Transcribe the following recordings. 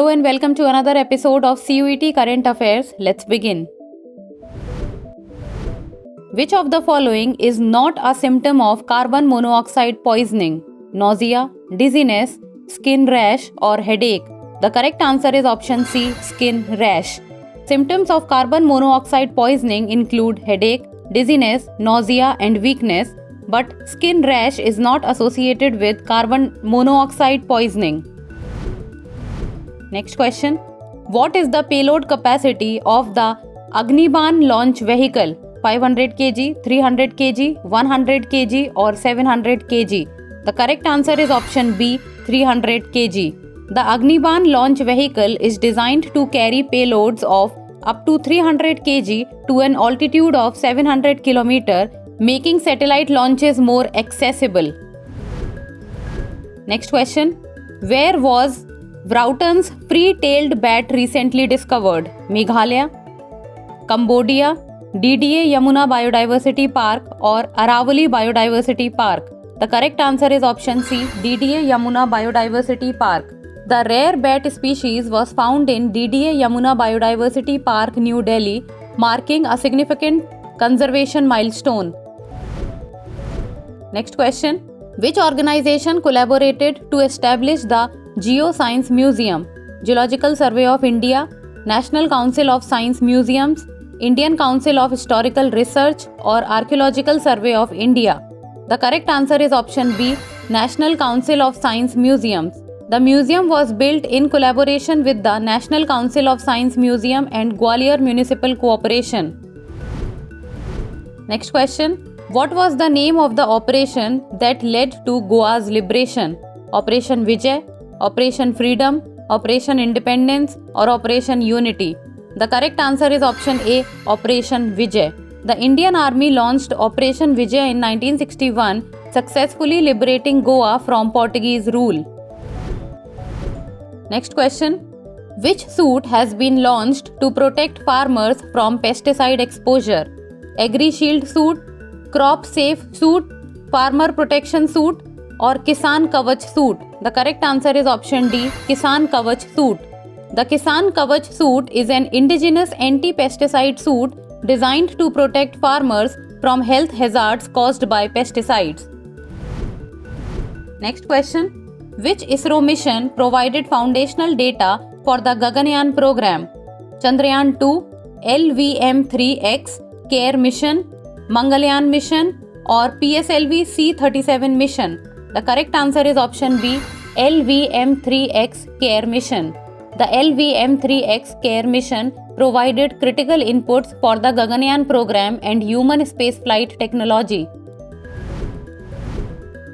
Hello and welcome to another episode of CUET Current Affairs. Let's begin. Which of the following is not a symptom of carbon monoxide poisoning? Nausea, dizziness, skin rash or headache? The correct answer is option C, skin rash. Symptoms of carbon monoxide poisoning include headache, dizziness, nausea and weakness, but skin rash is not associated with carbon monoxide poisoning. Next question. What is the payload capacity of the Agniban launch vehicle? 500 kg, 300 kg, 100 kg or 700 kg? The correct answer is option B, 300 kg. The Agniban launch vehicle is designed to carry payloads of up to 300 kg to an altitude of 700 km, making satellite launches more accessible. Next question. Where was Broughton's free-tailed bat recently discovered? Meghalaya, Cambodia, DDA Yamuna Biodiversity Park or Aravali Biodiversity Park? The correct answer is option C, DDA Yamuna Biodiversity Park. The rare bat species was found in DDA Yamuna Biodiversity Park, New Delhi, marking a significant conservation milestone. Next question. Which organization collaborated to establish the Geoscience Museum? Geological Survey of India, National Council of Science Museums, Indian Council of Historical Research or Archaeological Survey of India? The correct answer is option B, National Council of Science Museums. The museum was built in collaboration with the National Council of Science Museum and Gwalior Municipal Corporation. Next question. What was the name of the operation that led to Goa's liberation? Operation Vijay, Operation Freedom, Operation Independence or Operation Unity? The correct answer is option A, Operation Vijay. The Indian Army launched Operation Vijay in 1961, successfully liberating Goa from Portuguese rule. Next question. Which suit has been launched to protect farmers from pesticide exposure? AgriShield suit, Crop Safe suit, Farmer Protection suit or Kisan Kavach suit? The correct answer is option D, Kisan Kavach suit. The Kisan Kavach suit is an indigenous anti-pesticide suit designed to protect farmers from health hazards caused by pesticides. Next question. Which ISRO mission provided foundational data for the Gaganyaan program? Chandrayaan 2, LVM-3X, CARE mission, Mangalyaan mission or PSLV C-37 mission? The correct answer is option B, LVM-3X CARE mission. The LVM-3X CARE mission provided critical inputs for the Gaganyaan program and human spaceflight technology.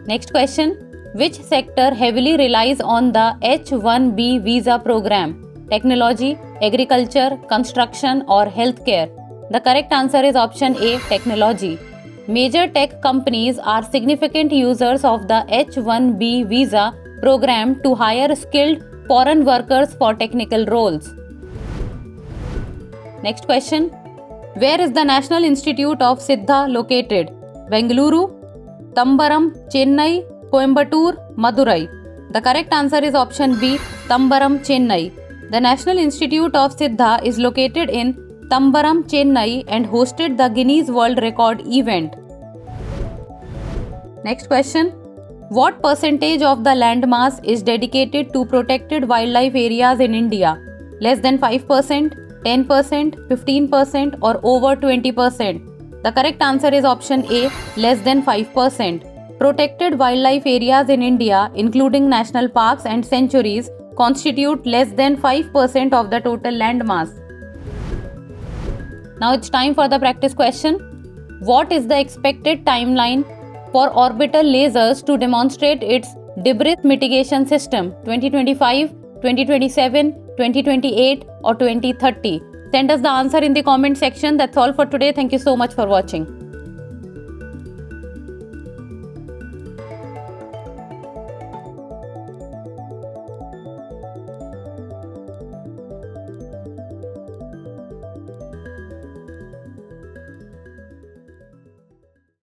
Next question. Which sector heavily relies on the H-1B visa program? Technology, agriculture, construction or healthcare? The correct answer is option A, technology. Major tech companies are significant users of the H-1B visa program to hire skilled foreign workers for technical roles. Next question. Where is the National Institute of Siddha located? Bengaluru, Tambaram, Chennai, Coimbatore, Madurai? The correct answer is option B, Tambaram, Chennai. The National Institute of Siddha is located in Tambaram, Chennai and hosted the Guinness World Record event. Next question. What percentage of the landmass is dedicated to protected wildlife areas in India? Less than 5%, 10%, 15% or over 20%? The correct answer is option A, less than 5%. Protected wildlife areas in India, including national parks and sanctuaries, constitute less than 5% of the total landmass. Now it's time for the practice question. What is the expected timeline for orbital lasers to demonstrate its debris mitigation system? 2025, 2027, 2028 or 2030? Send us the answer in the comment section. That's all for today. Thank you so much for watching.